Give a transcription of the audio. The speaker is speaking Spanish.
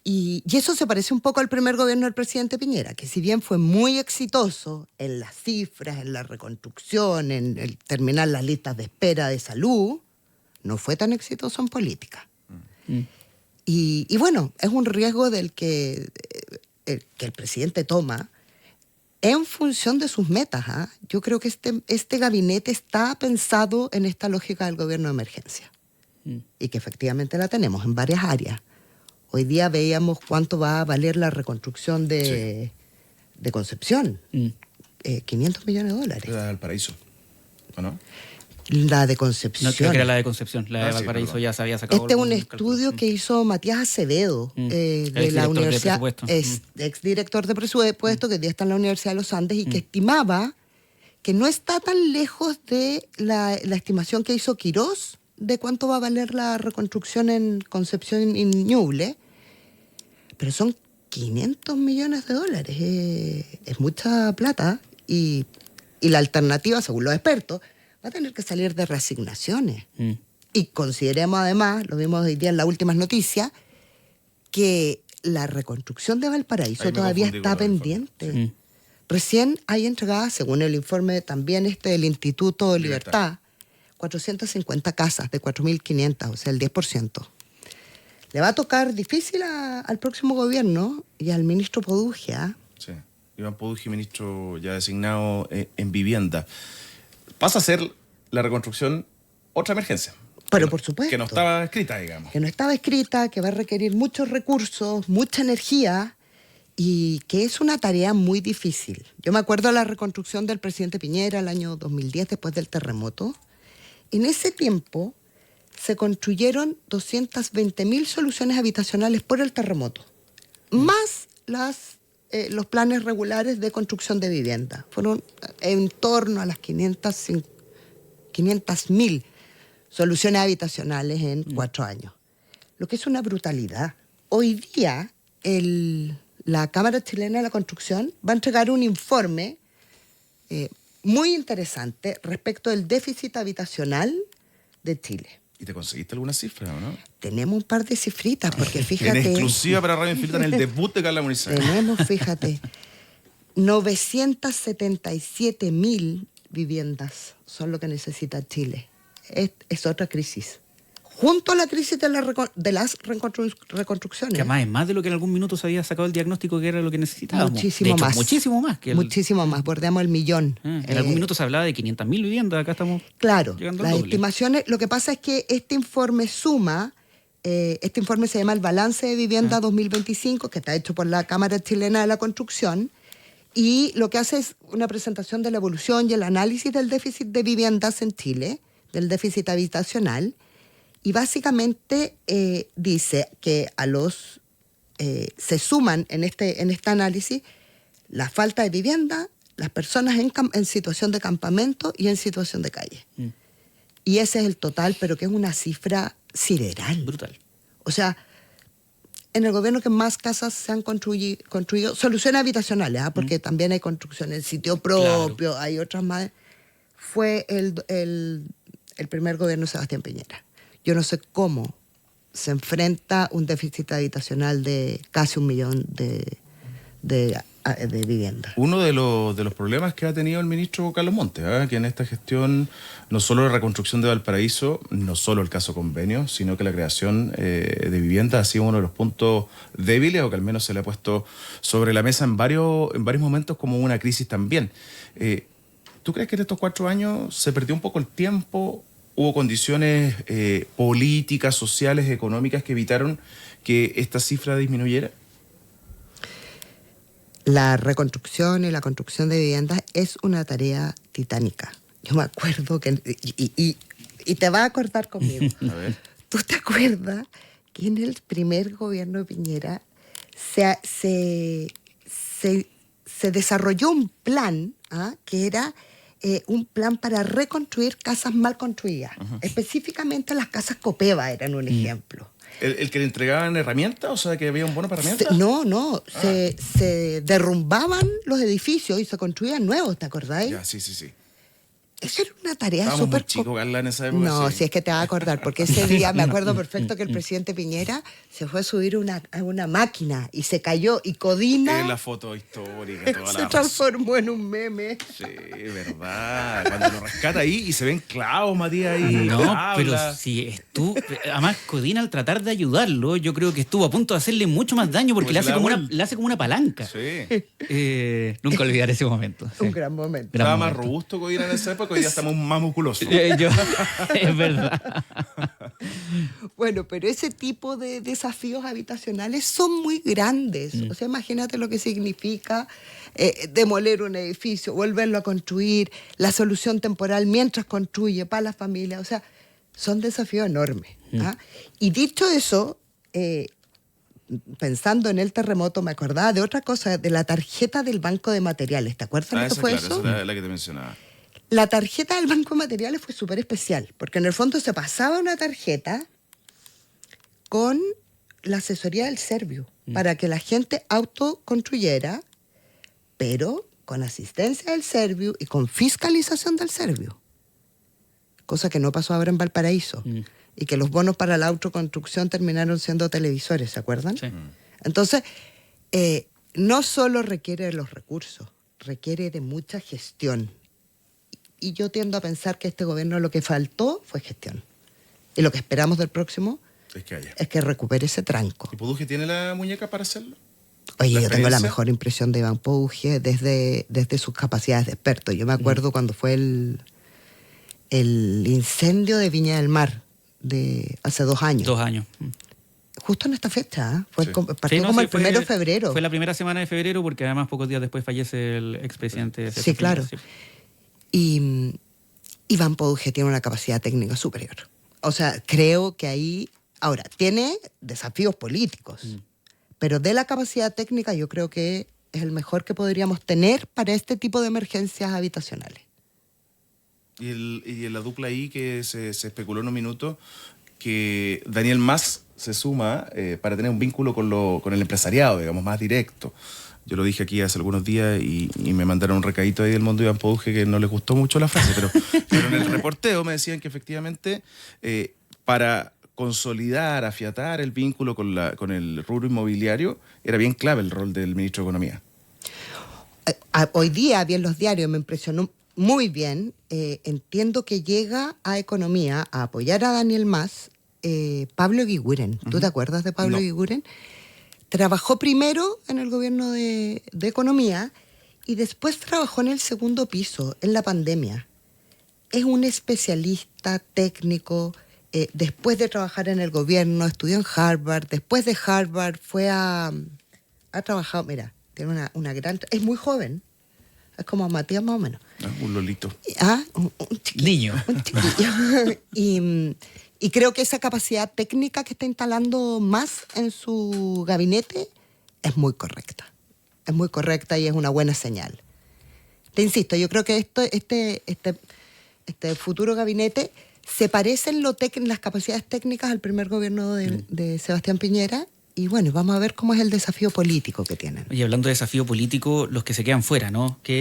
Y eso se parece un poco al primer gobierno del presidente Piñera, que si bien fue muy exitoso en las cifras, en la reconstrucción, en el terminar las listas de espera de salud, no fue tan exitoso en política. Y bueno, es un riesgo del que el presidente toma en función de sus metas. Yo creo que este gabinete está pensado en esta lógica del gobierno de emergencia. Y que efectivamente la tenemos en varias áreas. Hoy día veíamos cuánto va a valer la reconstrucción de Concepción. 500 millones de dólares. La de Valparaíso, ¿o no? La de Concepción. No, creo que era la de Concepción. La de Valparaíso ya se había sacado. Este es un estudio que hizo Matías Acevedo, de la Universidad, exdirector de presupuesto, que hoy día está en la Universidad de los Andes, y que estimaba que no está tan lejos de la estimación que hizo Quirós de cuánto va a valer la reconstrucción en Concepción y Ñuble, pero son 500 millones de dólares. Es mucha plata, y la alternativa, según los expertos, va a tener que salir de reasignaciones. Y consideremos además, lo vimos hoy día en las últimas noticias, que la reconstrucción de Valparaíso todavía está pendiente. Recién hay entregada, según el informe también del Instituto Libertad, 450 casas de 4.500, o sea, el 10%. Le va a tocar difícil al próximo gobierno y al ministro Produgia. Sí, Iván Produgia, ministro ya designado en vivienda. Pasa a ser la reconstrucción otra emergencia. Pero por supuesto. Que no estaba escrita, digamos. Que no estaba escrita, que va a requerir muchos recursos, mucha energía, y que es una tarea muy difícil. Yo me acuerdo de la reconstrucción del presidente Piñera el año 2010, después del terremoto. En ese tiempo se construyeron 220.000 soluciones habitacionales por el terremoto, más los planes regulares de construcción de vivienda. Fueron en torno a las 500.000 soluciones habitacionales en 4 años, lo que es una brutalidad. Hoy día la Cámara Chilena de la Construcción va a entregar un informe muy interesante respecto del déficit habitacional de Chile. ¿Y te conseguiste alguna cifra o no? Tenemos un par de cifritas, porque fíjate... En exclusiva para Radio Infinita, en el debut de Carla Munizaga. Tenemos, fíjate, 977.000 viviendas son lo que necesita Chile. Es otra crisis. Junto a la crisis de las reconstrucciones. Que además es más de lo que en algún minuto se había sacado el diagnóstico que era lo que necesitábamos. Muchísimo más. Muchísimo más. Muchísimo más, bordeamos el millón. En algún minuto se hablaba de 500.000 viviendas, acá estamos claro, llegando al las doble. Estimaciones, lo que pasa es que este informe suma, este informe se llama el Balance de Vivienda 2025, que está hecho por la Cámara Chilena de la Construcción, y lo que hace es una presentación de la evolución y el análisis del déficit de viviendas en Chile, del déficit habitacional. Y básicamente dice que se suman en este análisis la falta de vivienda, las personas en situación de campamento y en situación de calle. Y ese es el total, pero que es una cifra sideral. Brutal. O sea, en el gobierno que más casas se han construido, soluciones habitacionales, porque también hay construcción en sitio propio, claro. Hay otras más, fue el primer gobierno de Sebastián Piñera. Yo no sé cómo se enfrenta un déficit habitacional de casi 1 millón de viviendas. Uno de los problemas que ha tenido el ministro Carlos Montes, que en esta gestión, no solo la reconstrucción de Valparaíso, no solo el caso convenio, sino que la creación de viviendas ha sido uno de los puntos débiles, o que al menos se le ha puesto sobre la mesa en varios momentos como una crisis también. ¿Tú crees que en estos 4 años se perdió un poco el tiempo? ¿Hubo condiciones políticas, sociales, económicas que evitaron que esta cifra disminuyera? La reconstrucción y la construcción de viviendas es una tarea titánica. Yo me acuerdo que... Y te vas a acordar conmigo. A ver. ¿Tú te acuerdas que en el primer gobierno de Piñera se desarrolló un plan que era... un plan para reconstruir casas mal construidas? Específicamente las casas Copeva eran un ejemplo. ¿El que le entregaban herramientas? O sea, que había un bono para herramientas. Se derrumbaban los edificios y se construían nuevos, ¿te acordáis? Ya, sí. Eso era una tarea Estábamos súper... muy chicos, Carla, en esa época. No, sí. si es que te vas a acordar, porque ese día me acuerdo perfecto que el presidente Piñera se fue a subir a una máquina y se cayó y Codina... Es la foto histórica, toda se la transformó en un meme. Sí, verdad. Cuando lo rescata ahí y se ven clavos, Matías, ahí. No, habla. pero si estuvo... Además, Codina, al tratar de ayudarlo, yo creo que estuvo a punto de hacerle mucho más daño porque le hace como una palanca. Sí. Nunca olvidar ese momento. Un gran momento. Estaba más robusto Codina en esa época y ya estamos más musculosos. Es verdad. Bueno, pero ese tipo de desafíos habitacionales son muy grandes. O sea, imagínate lo que significa demoler un edificio, volverlo a construir, la solución temporal mientras construye para la familia. O sea, son desafíos enormes. ¿Ah? Y dicho eso, pensando en el terremoto, me acordaba de otra cosa, de la tarjeta del Banco de Materiales. ¿Te acuerdas lo que fue eso? Esa es la que te mencionaba. La tarjeta del Banco de Materiales fue súper especial, porque en el fondo se pasaba una tarjeta con la asesoría del Serviu, para que la gente autoconstruyera, pero con asistencia del Serviu y con fiscalización del Serviu. Cosa que no pasó ahora en Valparaíso. Y que los bonos para la autoconstrucción terminaron siendo televisores, ¿se acuerdan? Sí. Entonces, no solo requiere de los recursos, requiere de mucha gestión. Y yo tiendo a pensar que este gobierno lo que faltó fue gestión. Y lo que esperamos del próximo es que recupere ese tranco. ¿Y Poduje tiene la muñeca para hacerlo? Oye, yo tengo la mejor impresión de Iván Poduje desde sus capacidades de experto. Yo me acuerdo cuando fue el incendio de Viña del Mar, de hace 2 años. 2 años. Justo en esta fecha, Sí. partió como el 1 de febrero. Fue la primera semana de febrero porque además pocos días después fallece el expresidente. Sí, claro. Sí. Y Iván Poduje tiene una capacidad técnica superior. O sea, creo que ahí... Ahora, tiene desafíos políticos, pero de la capacidad técnica yo creo que es el mejor que podríamos tener para este tipo de emergencias habitacionales. Y en la dupla ahí que se especuló en un minuto, que Daniel Mas se suma para tener un vínculo con el empresariado, digamos, más directo. Yo lo dije aquí hace algunos días y me mandaron un recadito ahí del mundo de Iván Poduje que no les gustó mucho la frase, pero en el reporteo me decían que efectivamente para consolidar, afiatar el vínculo con el rubro inmobiliario era bien clave el rol del ministro de Economía. Hoy día vi en los diarios, me impresionó muy bien. Entiendo que llega a Economía a apoyar a Daniel Mas Pablo Eguiguren. ¿Tú te acuerdas de Pablo Eguiguren? Trabajó primero en el gobierno de Economía y después trabajó en el segundo piso, en la pandemia. Es un especialista técnico. Después de trabajar en el gobierno, estudió en Harvard. Después de Harvard ha trabajado, mira, tiene una gran... Es muy joven. Es como Matías más o menos. Un lolito. Un chiquillo. Niño. Un chiquillo. Y creo que esa capacidad técnica que está instalando Mas en su gabinete es muy correcta. Es muy correcta y es una buena señal. Te insisto, yo creo que este futuro gabinete se parece en las capacidades técnicas al primer gobierno de Sebastián Piñera. Y bueno, vamos a ver cómo es el desafío político que tienen. Y hablando de desafío político, los que se quedan fuera, ¿no?